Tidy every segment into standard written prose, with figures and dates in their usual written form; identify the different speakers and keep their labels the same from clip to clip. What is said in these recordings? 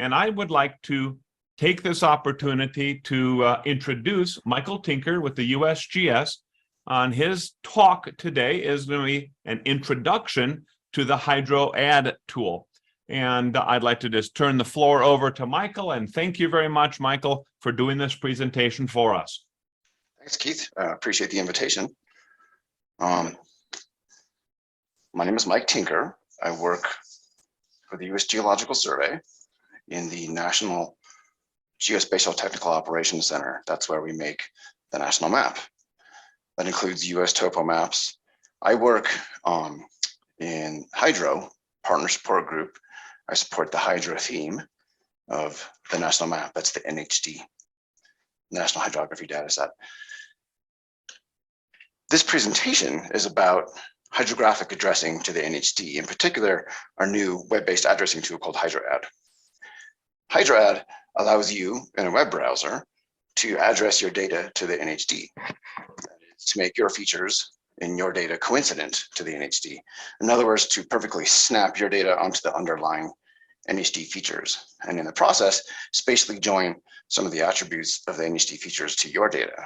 Speaker 1: and I would like to take this opportunity to introduce Michael Tinker with the USGS. On his talk today is going to be an introduction to the HydroAdd Tool. And I'd like to just turn the floor over to Michael, and thank you very much, Michael, for doing this presentation for us.
Speaker 2: Thanks, Keith. Appreciate the invitation. My name is Mike Tinker. I work for the U.S. Geological Survey in the National Geospatial Technical Operations Center. That's where we make the national map. That includes U.S. topo maps. I work in Hydro, Partner Support Group. I support the Hydro theme of the national map. That's the NHD, National Hydrography Dataset. This presentation is about hydrographic addressing to the NHD, in particular, our new web-based addressing tool called HydroAdd. HydroAdd allows you in a web browser to address your data to the NHD, to make your features in your data coincident to the NHD. In other words, to perfectly snap your data onto the underlying NHD features, and in the process, spatially join some of the attributes of the NHD features to your data.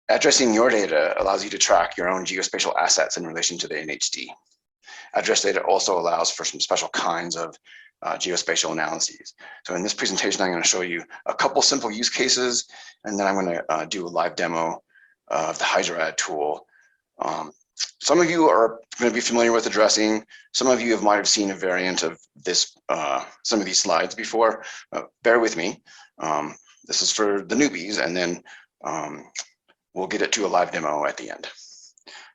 Speaker 2: Addressing your data allows you to track your own geospatial assets in relation to the NHD. Address data also allows for some special kinds of geospatial analyses. So in this presentation, I'm going to show you a couple simple use cases, and then I'm going to do a live demo of the HydroAdd tool. Some of you are going to be familiar with addressing. Some of you might have seen a variant of this, some of these slides before. Bear with me. This is for the newbies, and then we'll get it to a live demo at the end.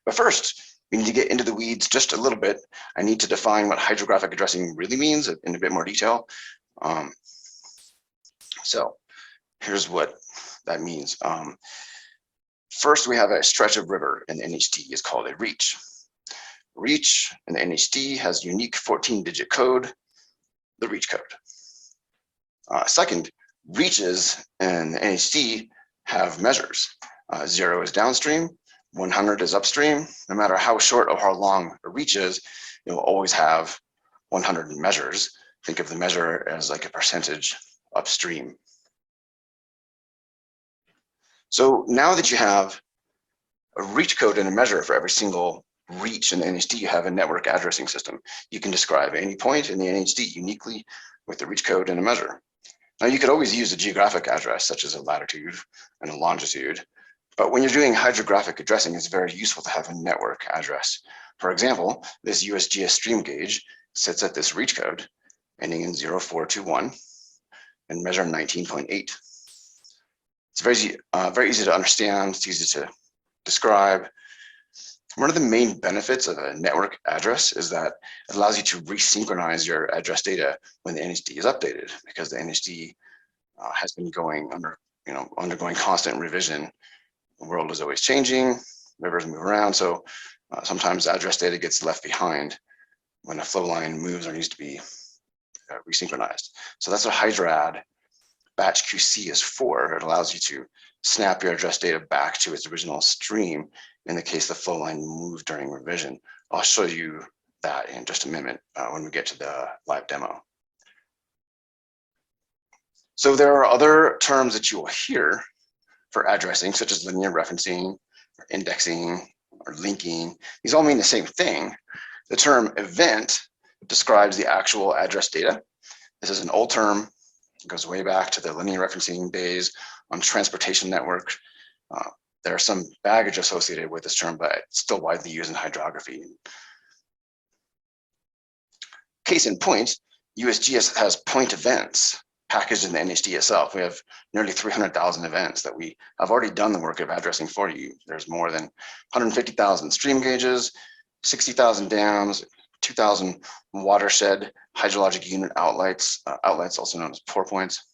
Speaker 2: But first, we need to get into the weeds just a little bit. I need to define what hydrographic addressing really means in a bit more detail. So here's what that means. First, we have a stretch of river in the NHD is called a reach. Reach in the NHD has unique 14-digit code, the reach code. Second, reaches in the NHD have measures. 0 is downstream, 100 is upstream. No matter how short or how long a reach is, it will always have 100 measures. Think of the measure as like a percentage upstream. So now that you have a reach code and a measure for every single reach in the NHD, you have a network addressing system. You can describe any point in the NHD uniquely with the reach code and a measure. Now you could always use a geographic address, such as a latitude and a longitude. But when you're doing hydrographic addressing, it's very useful to have a network address. For example, this USGS stream gauge sits at this reach code, ending in 0421, and measure 19.8. It's very easy to understand, it's easy to describe. One of the main benefits of a network address is that it allows you to resynchronize your address data when the NHD is updated, because the NHD has been undergoing constant revision. The world is always changing, rivers move around, so sometimes address data gets left behind when a flow line moves or needs to be resynchronized. So that's what HydroAdd Batch QC is for. It allows you to snap your address data back to its original stream in the case the flow line moved during revision. I'll show you that in just a minute when we get to the live demo. So there are other terms that you will hear for addressing, such as linear referencing, or indexing, or linking. These all mean the same thing. The term event describes the actual address data. This is an old term. It goes way back to the linear referencing days on transportation network. There are some baggage associated with this term, but it's still widely used in hydrography. Case in point, USGS has point events packaged in the NHD itself. We have nearly 300,000 events that we have already done the work of addressing for you. There's more than 150,000 stream gauges, 60,000 dams, 2,000 watershed hydrologic unit outlets, also known as pour points.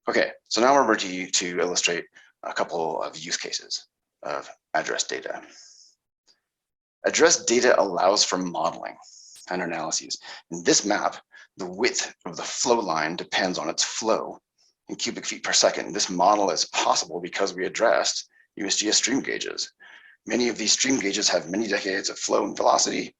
Speaker 2: Okay, so now we're ready to illustrate a couple of use cases of address data. Address data allows for modeling and analyses. In this map, the width of the flow line depends on its flow in cubic feet per second. This model is possible because we addressed USGS stream gauges. Many of these stream gauges have many decades of flow and velocity.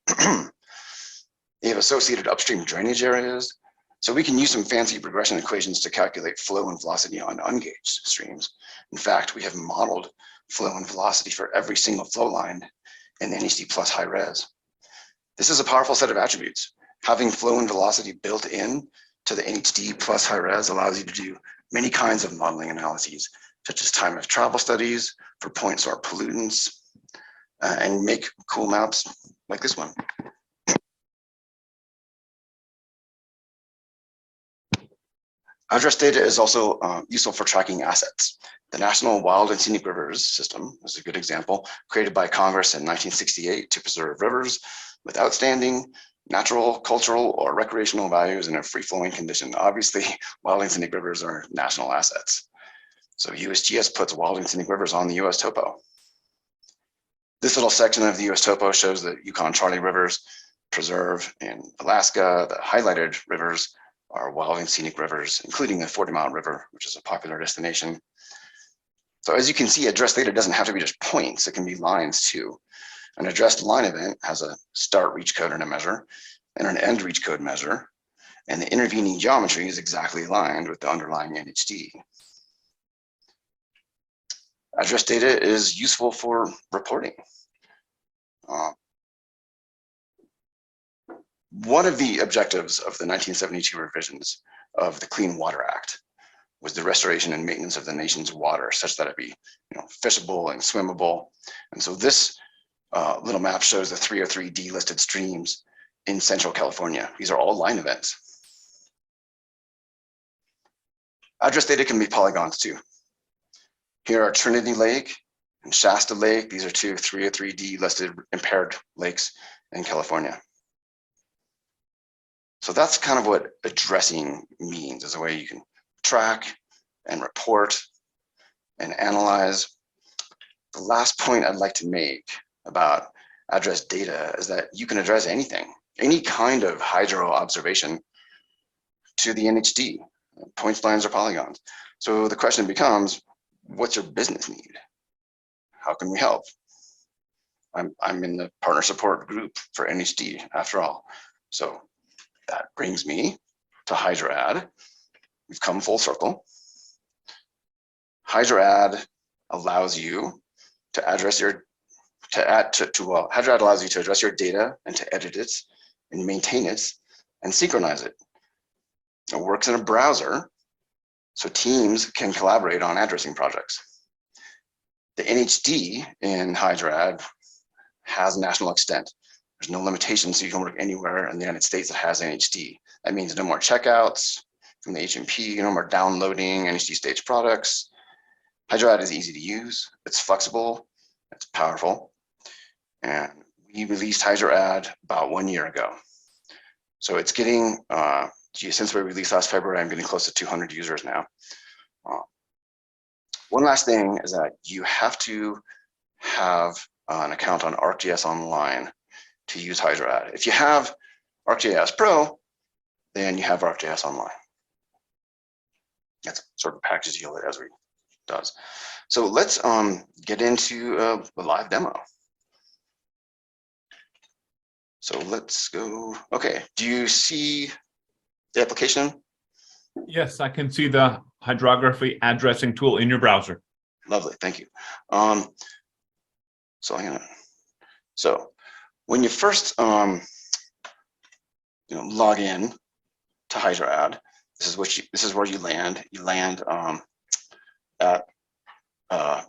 Speaker 2: They have associated upstream drainage areas. So we can use some fancy regression equations to calculate flow and velocity on ungauged streams. In fact, we have modeled flow and velocity for every single flow line in NHD plus high res. This is a powerful set of attributes. Having flow and velocity built in to the NHD plus high res allows you to do many kinds of modeling analyses, such as time of travel studies for point source pollutants, and make cool maps like this one. Address data is also useful for tracking assets. The National Wild and Scenic Rivers System is a good example, created by Congress in 1968 to preserve rivers with outstanding natural, cultural, or recreational values in a free-flowing condition. Obviously, wild and scenic rivers are national assets. So USGS puts wild and scenic rivers on the US topo. This little section of the US topo shows the Yukon-Charlie rivers preserve in Alaska. The highlighted rivers are wild and scenic rivers, including the 40-mile river, which is a popular destination. So as you can see, address data doesn't have to be just points, it can be lines too. An addressed line event has a start reach code and a measure, and an end reach code measure, and the intervening geometry is exactly aligned with the underlying NHD. Address data is useful for reporting. One of the objectives of the 1972 revisions of the Clean Water Act was the restoration and maintenance of the nation's water such that it be fishable and swimmable. And so this little map shows the 303D listed streams in Central California. These are all line events. Address data can be polygons too. Here are Trinity Lake and Shasta Lake. These are two 303D listed impaired lakes in California. So that's kind of what addressing means, as a way you can track and report and analyze. The last point I'd like to make about address data is that you can address anything, any kind of hydro observation to the NHD, points, lines, or polygons. So the question becomes, what's your business need? How can we help? I'm in the partner support group for NHD after all. So that brings me to HydroAdd. We've come full circle. HydroAdd allows you to address your HydroAdd allows you to address your data and to edit it and maintain it and synchronize it. It works in a browser, so teams can collaborate on addressing projects. The NHD in HydroAdd has national extent. There's no limitation, so you can work anywhere in the United States that has NHD. That means no more checkouts from the HMP, no more downloading NHD stage products. HydroAdd is easy to use, it's flexible, it's powerful. And we released HydroAdd about 1 year ago. So it's getting, since we released last February, I'm getting close to 200 users now. One last thing is that you have to have an account on ArcGIS Online to use HydroAdd. If you have ArcGIS Pro, then you have ArcGIS Online. That's sort of a package deal that Esri does. So let's get into a live demo. So let's go. Okay, do you see the application?
Speaker 1: Yes, I can see the hydrography addressing tool in your browser.
Speaker 2: Lovely, thank you. So when you first log in to HydroAdd, this is where you land. You land at the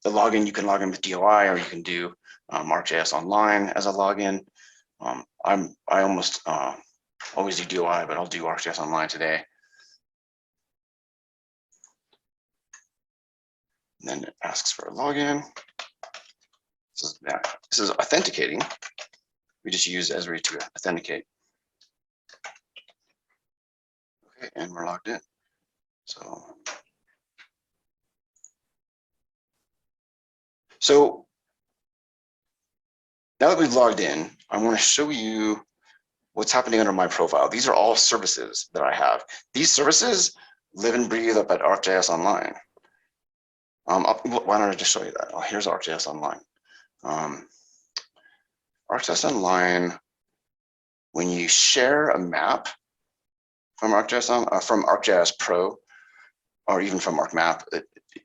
Speaker 2: login. You can log in with DOI, or you can do ArcGIS Online as a login. I almost always do DOI, but I'll do ArcGIS Online today. And then it asks for a login. This is authenticating. We just use Esri to authenticate. Okay, and we're logged in. So now that we've logged in, I want to show you what's happening under my profile. These are all services that I have. These services live and breathe up at ArcGIS Online. Why don't I just show you that? Oh, here's ArcGIS Online. ArcGIS Online when you share a map from ArcGIS Pro, or even from ArcMap,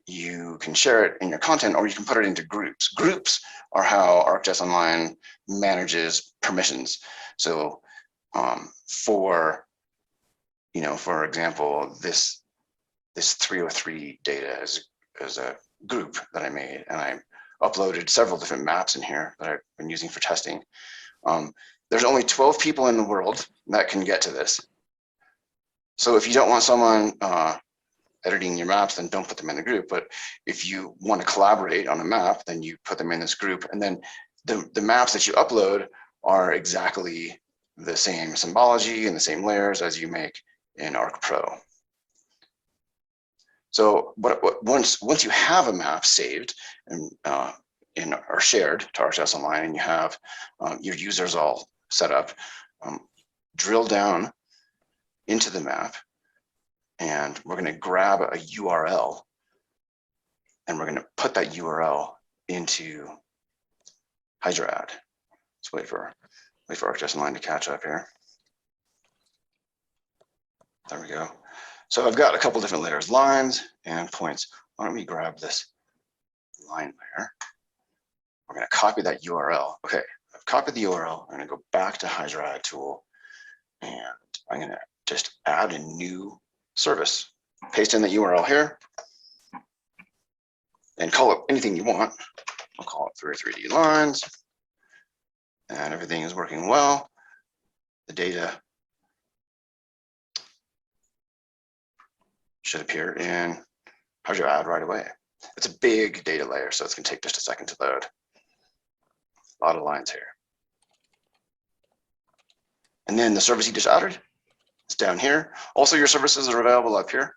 Speaker 2: you can share it in your content, or you can put it into groups. Groups are how ArcGIS Online manages permissions. So for example, this 303 data is a group that I made, and I uploaded several different maps in here that I've been using for testing. There's only 12 people in the world that can get to this. So if you don't want someone editing your maps, then don't put them in the group. But if you want to collaborate on a map, then you put them in this group. And then the maps that you upload are exactly the same symbology and the same layers as you make in Arc Pro. So once you have a map saved and or shared to ArcGIS Online, and you have your users all set up, drill down into the map, and we're going to grab a URL, and we're going to put that URL into HydroAdd. Let's wait for ArcGIS Online to catch up here. There we go. So I've got a couple different layers, lines and points. Why don't we grab this line layer? We're going to copy that URL. Okay, I've copied the URL. I'm going to go back to HydroAdd Tool, and I'm going to just add a new service. Paste in the URL here, and call it anything you want. I'll call it 3D lines, and everything is working well. The data should appear in HydroAdd right away. It's a big data layer, so it's going to take just a second to load. A lot of lines here. And then the service you just added is down here. Also, your services are available up here.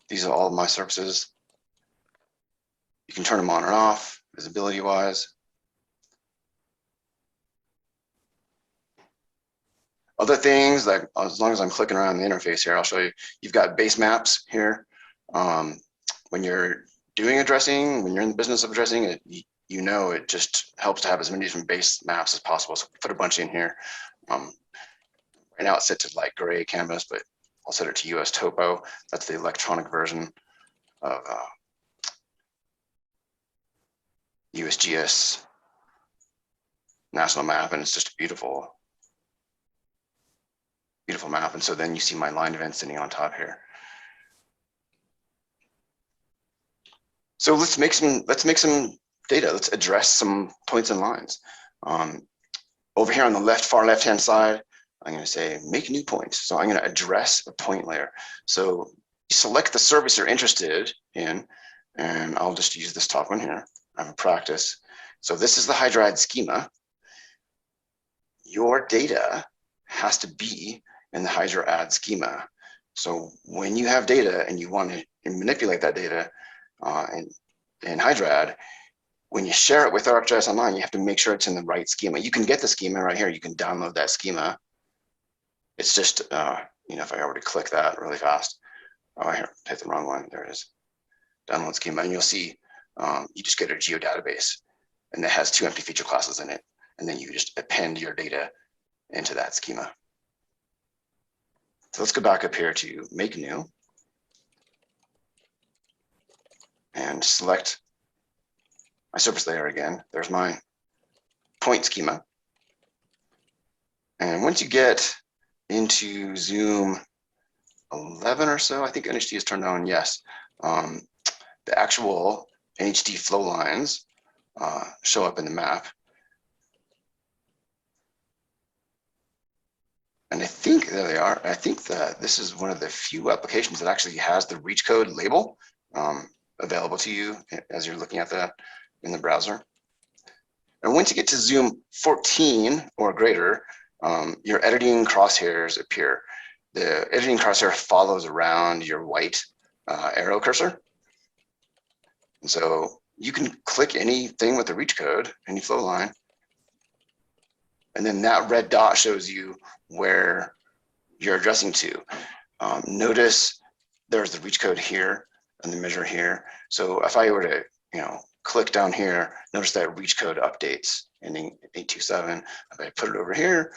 Speaker 2: These are all of my services. You can turn them on or off, visibility-wise. Other things, like as long as I'm clicking around the interface here, I'll show you. You've got base maps here. When you're doing addressing, when you're in the business of addressing it, you know it just helps to have as many different base maps as possible. So put a bunch in here. Right now it's set to light gray canvas, but I'll set it to US Topo. That's the electronic version of USGS national map, and it's just a beautiful map. And so then you see my line event sitting on top here. So let's make some data. Let's address some points and lines. Over here on the far left-hand side, I'm going to say make new points. So I'm going to address a point layer. So you select the service you're interested in, and I'll just use this top one here. I have a practice. So this is the HydroAdd schema. Your data has to be in the HydroAdd schema. So when you have data and you want to manipulate that data in HydroAdd, when you share it with ArcGIS Online, you have to make sure it's in the right schema. You can get the schema right here. You can download that schema. It's just, if I were to click that really fast, here, hit the wrong one. There it is. Download schema, and you'll see you just get a geodatabase, and it has 2 empty feature classes in it, and then you just append your data into that schema. So let's go back up here to make new, and select my surface layer again. There's my point schema. And once you get into zoom 11 or so, I think NHD is turned on, yes. The actual NHD flow lines show up in the map. And I think, there they are. I think that this is one of the few applications that actually has the reach code label available to you as you're looking at that in the browser. And once you get to zoom 14 or greater, your editing crosshairs appear. The editing crosshair follows around your white arrow cursor. And so you can click anything with the reach code, any flow line, and then that red dot shows you where you're addressing to. Notice there's the reach code here and the measure here. So if I were to, click down here, notice that reach code updates ending 827. If I put it over here,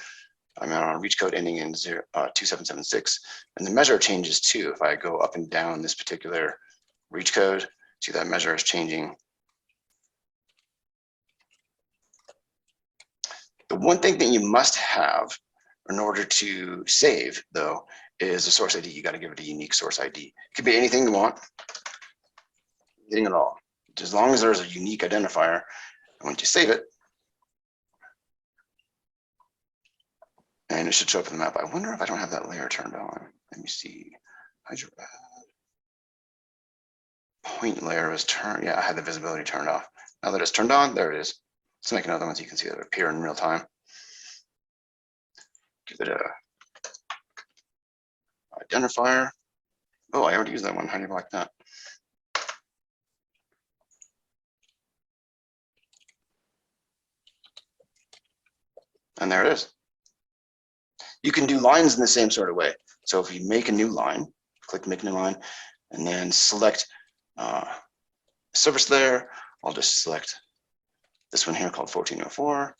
Speaker 2: I'm on a reach code ending in 2776, and the measure changes too. If I go up and down this particular reach code, see that measure is changing. The one thing that you must have in order to save, though, is a source ID. You got to give it a unique source ID. It could be anything you want, anything at all. As long as there's a unique identifier, and once you save it, and it should show up in the map. I wonder if I don't have that layer turned on. Let me see. HydroAdd point layer was turned. Yeah, I had the visibility turned off. Now that it's turned on, there it is. Let's make another one so you can see it appear in real time. Give it a identifier. Oh, I already used that one. How do you like that? And there it is. You can do lines in the same sort of way. So if you make a new line, click make new line, and then select service layer. I'll just select this one here called 1404.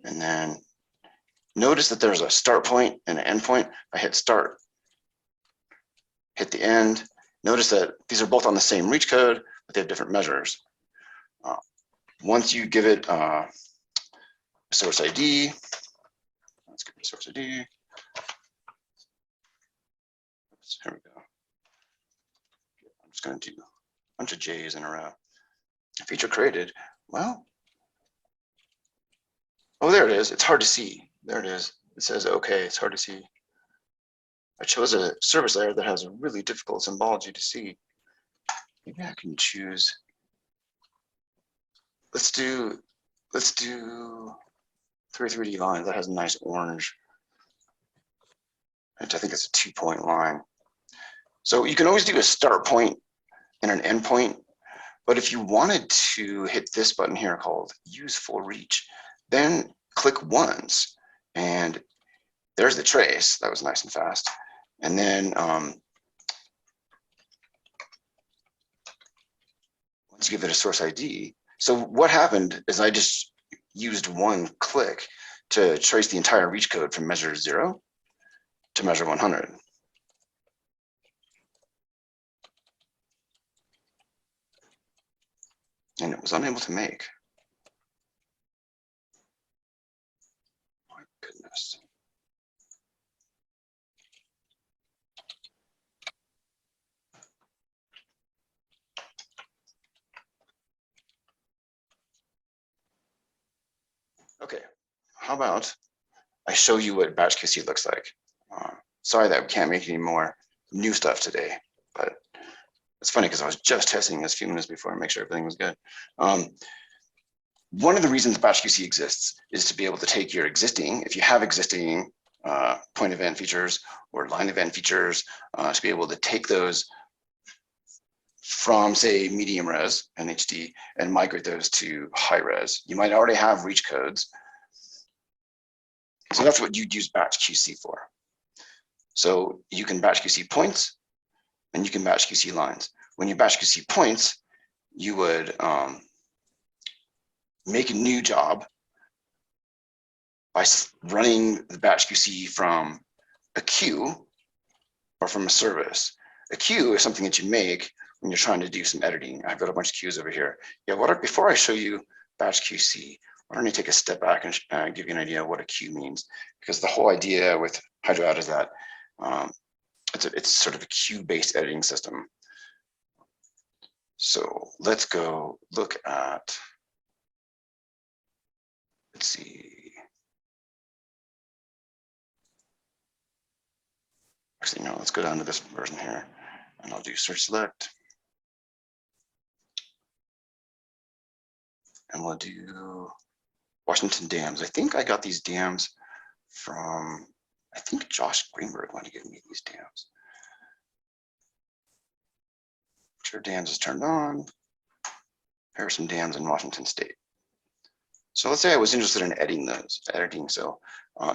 Speaker 2: And then notice that there's a start point and an end point. I hit start, hit the end. Notice that these are both on the same reach code, but they have different measures. Once you give it a source ID, let's give it a source ID. Oops, here we go. I'm just going to do a bunch of J's in a row. Feature created. Well, oh, there it is. It's hard to see. There it is. It says, okay, it's hard to see. I chose a service layer that has a really difficult symbology to see. Maybe I can choose. Let's do 3D lines. That has a nice orange. I think it's a 2-point line. So you can always do a start point and an end point. But if you wanted to hit this button here called use full reach, then click once and there's the trace. That was nice and fast. And then once you give it a source ID. So what happened is I just used one click to trace the entire reach code from measure 0 to measure 100. And it was unable to make. My goodness. Okay, how about I show you what batch QC looks like. Sorry that we can't make any more new stuff today, but it's funny because I was just testing this a few minutes before to make sure everything was good. One of the reasons batch QC exists is to be able to take your existing, if you have existing point event features or line event features, to be able to take those from, say, medium res and HD and migrate those to high res. You might already have reach codes. So that's what you'd use batch QC for. So you can batch QC points and you can batch QC lines. When you batch QC points, you would make a new job by running the batch QC from a queue or from a service. A queue is something that you make when you're trying to do some editing. I've got a bunch of queues over here. Yeah, before I show you batch QC, why don't I take a step back and give you an idea of what a queue means? Because the whole idea with HydroAdd is that it's sort of a queue-based editing system. So let's go look at, let's see. Actually, no, let's go down to this version here and I'll do search select. And we'll do Washington dams. I think I got these dams from, I think Josh Greenberg wanted to give me these dams. Sure, dams is turned on. Here are some dams in Washington State. So let's say I was interested in editing. So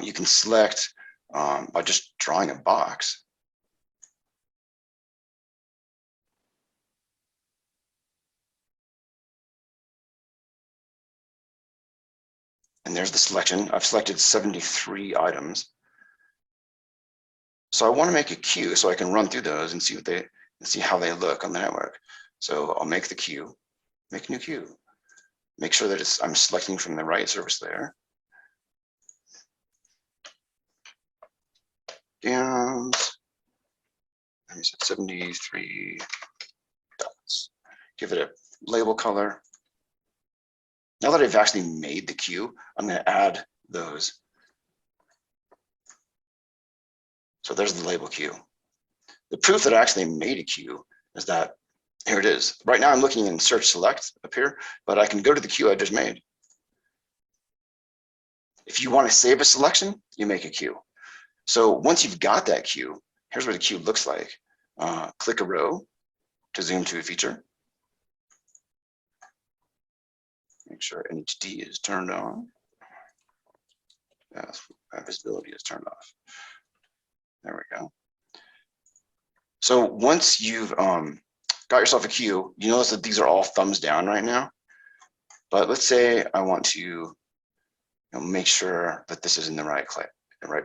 Speaker 2: you can select by just drawing a box. And there's the selection. I've selected 73 items. So I want to make a queue so I can run through those and see how they look on the network. So I'll make the queue, make a new queue, make sure that I'm selecting from the right service layer. Dams, and we said 73 dots. Give it a label color. Now that I've actually made the queue, I'm going to add those. So there's the label queue. The proof that I actually made a queue is that here it is. Right now I'm looking in search select up here, but I can go to the queue I just made. If you want to save a selection, you make a queue. So once you've got that queue, here's what the queue looks like. Click a row to zoom to a feature. Make sure NHD is turned on. Yes, visibility is turned off. There we go. So once you've got yourself a queue, you notice that these are all thumbs down right now. But let's say I want to make sure that this is in the right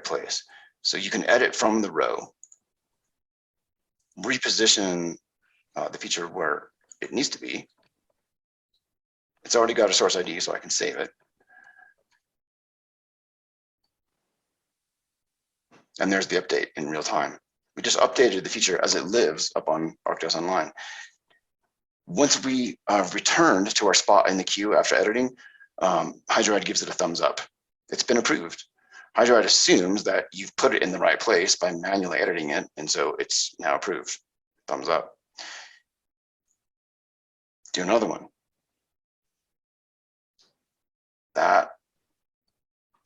Speaker 2: place. So you can edit from the row, reposition the feature where it needs to be. It's already got a source ID, so I can save it. And there's the update in real time. We just updated the feature as it lives up on ArcGIS Online. Once we returned to our spot in the queue after editing, HydroAdd gives it a thumbs up. It's been approved. HydroAdd assumes that you've put it in the right place by manually editing it, and so it's now approved. Thumbs up. Do another one. That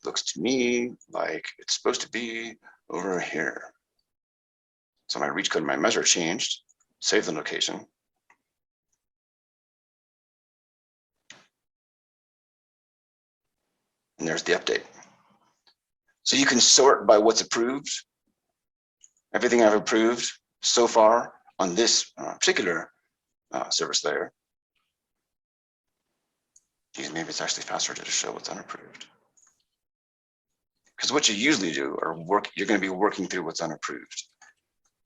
Speaker 2: looks to me like it's supposed to be over here. So my reach code and my measure changed. Save the location. And there's the update. So you can sort by what's approved. Everything I've approved so far on this particular service layer. Geez, maybe it's actually faster to just show what's unapproved. Because what you usually do are you're going to be working through what's unapproved.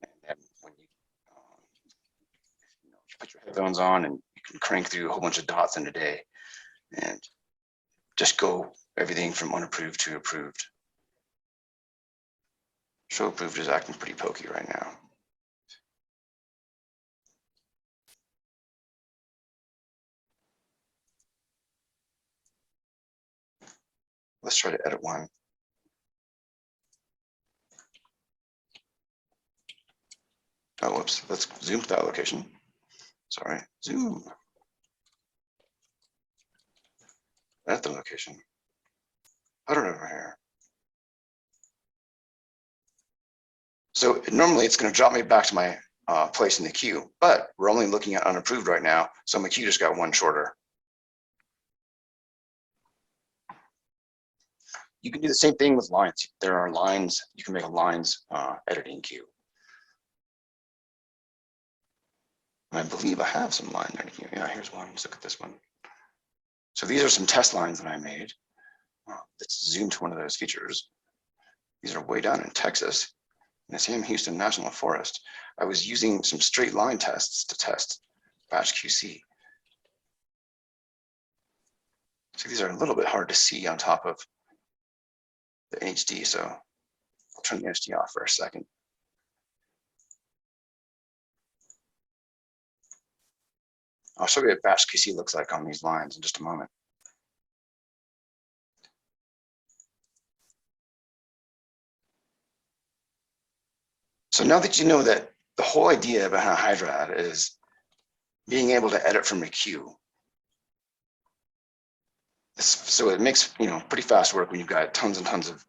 Speaker 2: And then when you put your headphones on and you can crank through a whole bunch of dots in a day and just go everything from unapproved to approved. Show approved is acting pretty pokey right now. Let's try to edit one. Oh, whoops. Let's zoom to that location. Sorry, zoom. At the location. Put it over here. So normally it's going to drop me back to my place in the queue, but we're only looking at unapproved right now, so my queue just got one shorter. You can do the same thing with lines. There are lines, you can make a lines editing queue. And I believe I have some line editing. Yeah, here's one. Let's look at this one. So these are some test lines that I made. Let's zoom to one of those features. These are way down in Texas, in the Sam Houston National Forest. I was using some straight line tests to test batch QC. So these are a little bit hard to see on top of the HD, so I'll turn the HD off for a second. I'll show you what batch QC looks like on these lines in just a moment. So now that you know that the whole idea behind HydroAdd is being able to edit from a queue. So it makes pretty fast work when you've got tons and tons of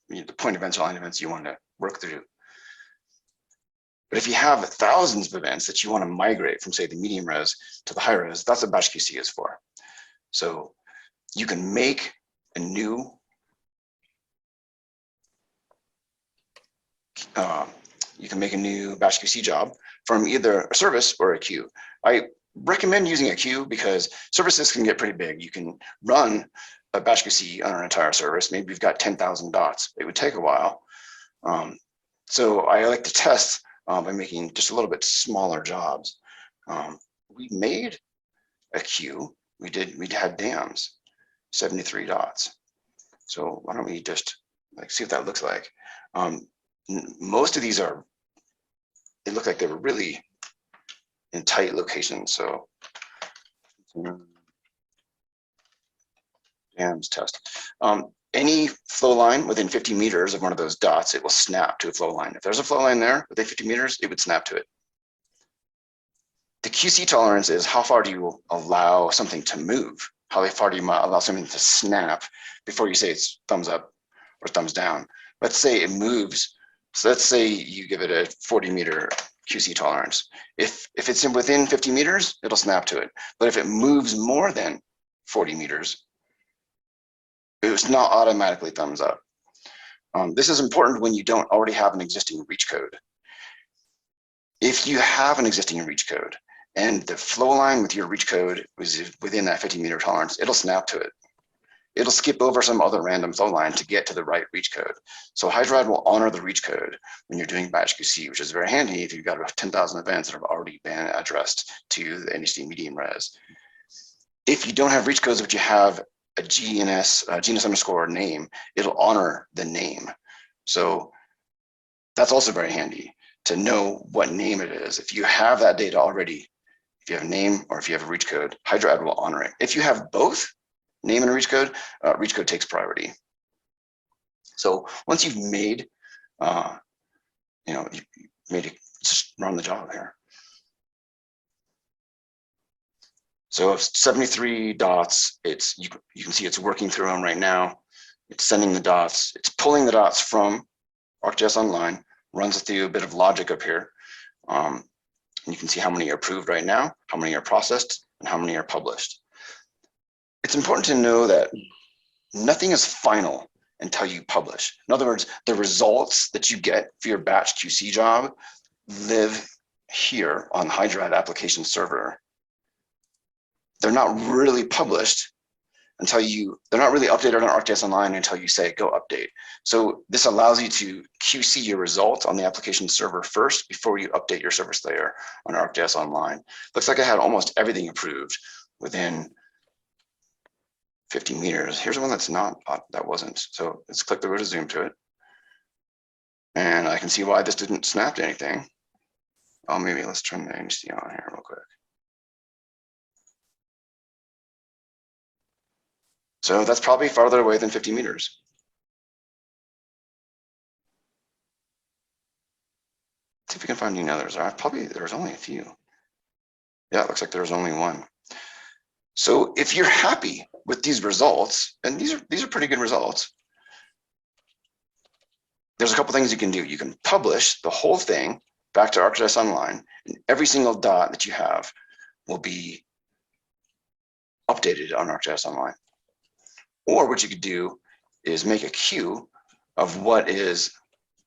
Speaker 2: the point events or line events you want to work through. But if you have thousands of events that you want to migrate from, say, the medium res to the high res, that's what batch QC is for. So you can make a new batch QC job from either a service or a queue. I recommend using a queue because services can get pretty big. You can run a batch QC on our entire service. Maybe we've got 10,000 dots. It would take a while. So I like to test by making just a little bit smaller jobs. We made a queue. We had dams, 73 dots. So why don't we just see what that looks like? Most of these they look like they were really in tight locations. So dams test. Any flow line within 50 meters of one of those dots, it will snap to a flow line. If there's a flow line there within 50 meters, it would snap to it. The QC tolerance is how far do you allow something to move? How far do you allow something to snap before you say it's thumbs up or thumbs down? Let's say it moves. So let's say you give it a 40-meter QC tolerance. If it's within 50 meters, it'll snap to it. But if it moves more than 40 meters, it's not automatically thumbs up. This is important when you don't already have an existing reach code. If you have an existing reach code and the flow line with your reach code is within that 50-meter tolerance, it'll snap to it. It'll skip over some other random flow line to get to the right reach code. So HydroAdd will honor the reach code when you're doing batch QC, which is very handy if you've got about 10,000 events that have already been addressed to the NHD medium res. If you don't have reach codes, but you have a genus underscore name, it'll honor the name. So that's also very handy to know what name it is. If you have that data already, if you have a name or if you have a reach code, HydroAdd will honor it. If you have both name and reach code takes priority. So once you've made, just run the job here. So if 73 dots, you can see it's working through them right now. It's sending the dots, it's pulling the dots from ArcGIS Online, runs it through a bit of logic up here. And you can see how many are approved right now, how many are processed, and how many are published. It's important to know that nothing is final until you publish. In other words, the results that you get for your batch QC job live here on HydroAdd application server. They're not really published until they're not really updated on ArcGIS Online until you say go update. So this allows you to QC your results on the application server first before you update your service layer on ArcGIS Online. Looks like I had almost everything approved within 50 meters. Here's one that's not, that wasn't. So let's click the row to zoom to it. And I can see why this didn't snap to anything. Oh, maybe let's turn the NHD on here real quick. So that's probably farther away than 50 meters. Let's see if we can find any others. There's only a few. Yeah, it looks like there's only one. So if you're happy with these results, and these are pretty good results, there's a couple things you can do. You can publish the whole thing back to ArcGIS Online, and every single dot that you have will be updated on ArcGIS Online. Or what you could do is make a queue of what is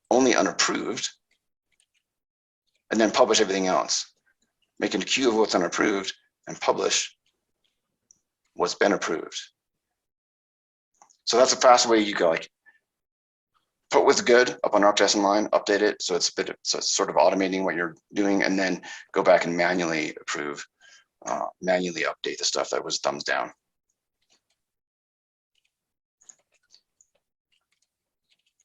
Speaker 2: only unapproved and then publish everything else. Make a queue of what's unapproved and publish what's been approved. So that's a fast way you go, put what's good up on ArcGIS Online, update it so it's sort of automating what you're doing, and then go back and manually approve, manually update the stuff that was thumbs down.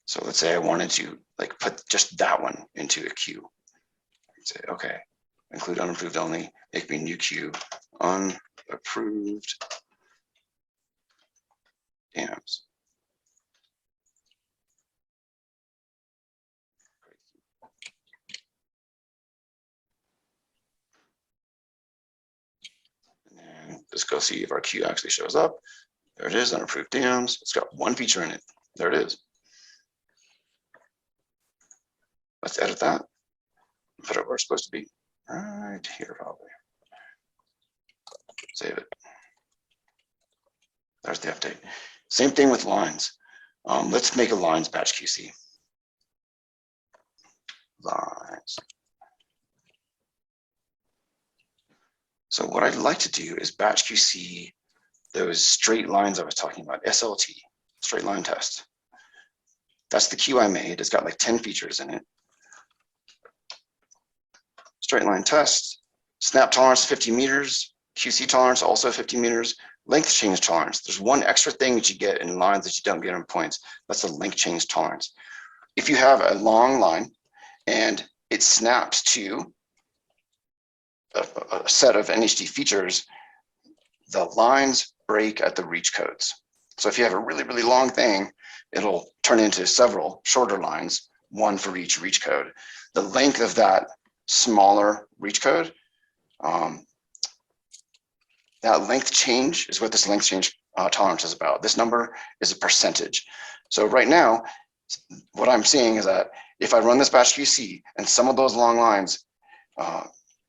Speaker 2: So let's say I wanted to put just that one into a queue. I'd say, okay, include unapproved only, make me a new queue, unapproved dams. And just go see if our queue actually shows up. There it is, unapproved dams. It's got one feature in it. There it is. Let's edit that, put it where it's supposed to be, right here probably. Save it. There's the update. Same thing with lines. Let's make a lines batch QC. Lines. So what I'd like to do is batch QC those straight lines I was talking about, SLT, straight line test. That's the queue I made. It's got like 10 features in it. Straight line test, snap tolerance 50 meters, QC tolerance also 50 meters, length change tolerance. There's one extra thing that you get in lines that you don't get in points. That's the length change tolerance. If you have a long line and it snaps to a set of NHD features, the lines break at the reach codes. So if you have a really, really long thing, it'll turn into several shorter lines, one for each reach code. The length of that smaller reach code, that length change is what this length change tolerance is about. This number is a percentage. So right now, what I'm seeing is that if I run this batch QC and some of those long lines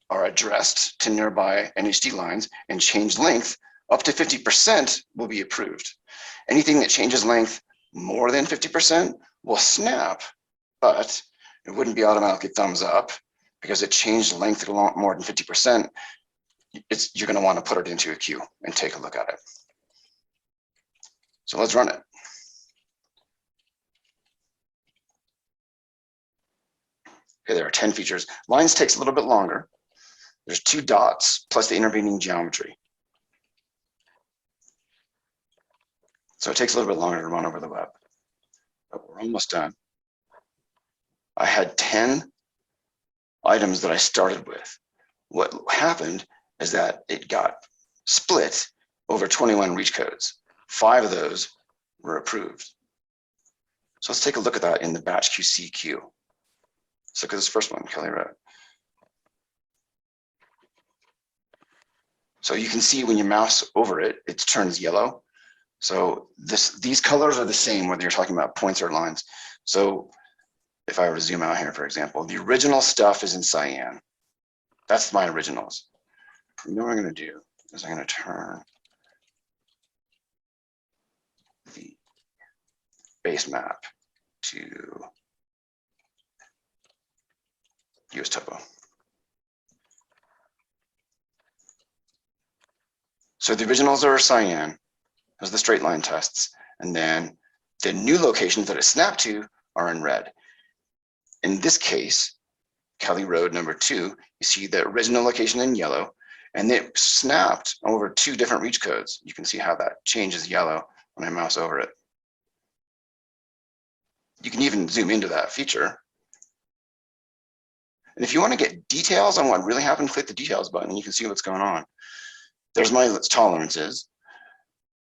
Speaker 2: are addressed to nearby NHD lines and change length, up to 50% will be approved. Anything that changes length more than 50% will snap, but it wouldn't be automatically thumbs up because it changed length a lot more than 50%. You're going to want to put it into a queue and take a look at it. So let's run it. Okay, there are 10 features. Lines takes a little bit longer. There's 2 dots plus the intervening geometry. So it takes a little bit longer to run over the web, but we're almost done. I had 10 items that I started with. What happened is that it got split over 21 reach codes. 5 of those were approved. So let's take a look at that in the batch QC queue. Let's look at this first one, Kelly Road. So you can see when you mouse over it, it turns yellow. So these colors are the same whether you're talking about points or lines. So if I were to zoom out here, for example, the original stuff is in cyan. That's my originals. You know what I'm going to do is I'm going to turn the base map to US topo. So the originals are cyan, those are the straight line tests, and then the new locations that it snapped to are in red. In this case, Kelly Road number 2, you see the original location in yellow, and it snapped over 2 different reach codes. You can see how that changes yellow when I mouse over it. You can even zoom into that feature. And if you want to get details on what really happened, click the details button and you can see what's going on. There's my tolerances.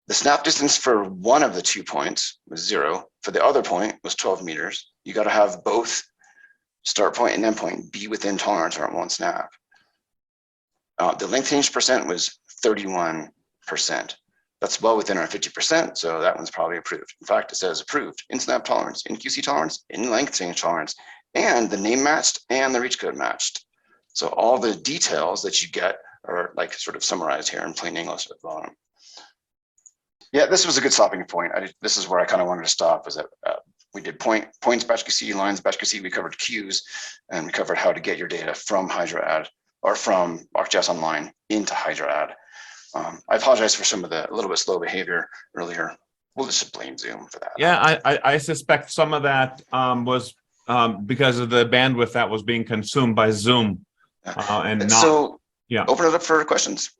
Speaker 2: The snap distance for one of the 2 points was 0. For the other point was 12 meters. You got to have both start point and end point be within tolerance or it won't snap. The length change percent was 31%. That's well within our 50%, so that one's probably approved. In fact, it says approved in snap tolerance, in QC tolerance, in length change tolerance, and the name matched and the reach code matched. So all the details that you get are like sort of summarized here in plain English at the bottom. Yeah, this was a good stopping point. This is where I kind of wanted to stop, was that we did points batch QC, lines batch QC, we covered queues, and we covered how to get your data from HydroAdd or from ArcGIS Online into HydroAdd. I apologize for some of the a little bit slow behavior earlier. We'll just blame Zoom for that.
Speaker 1: Yeah, I suspect some of that was because of the bandwidth that was being consumed by Zoom, and not.
Speaker 2: So
Speaker 1: Yeah.
Speaker 2: Open it up for questions.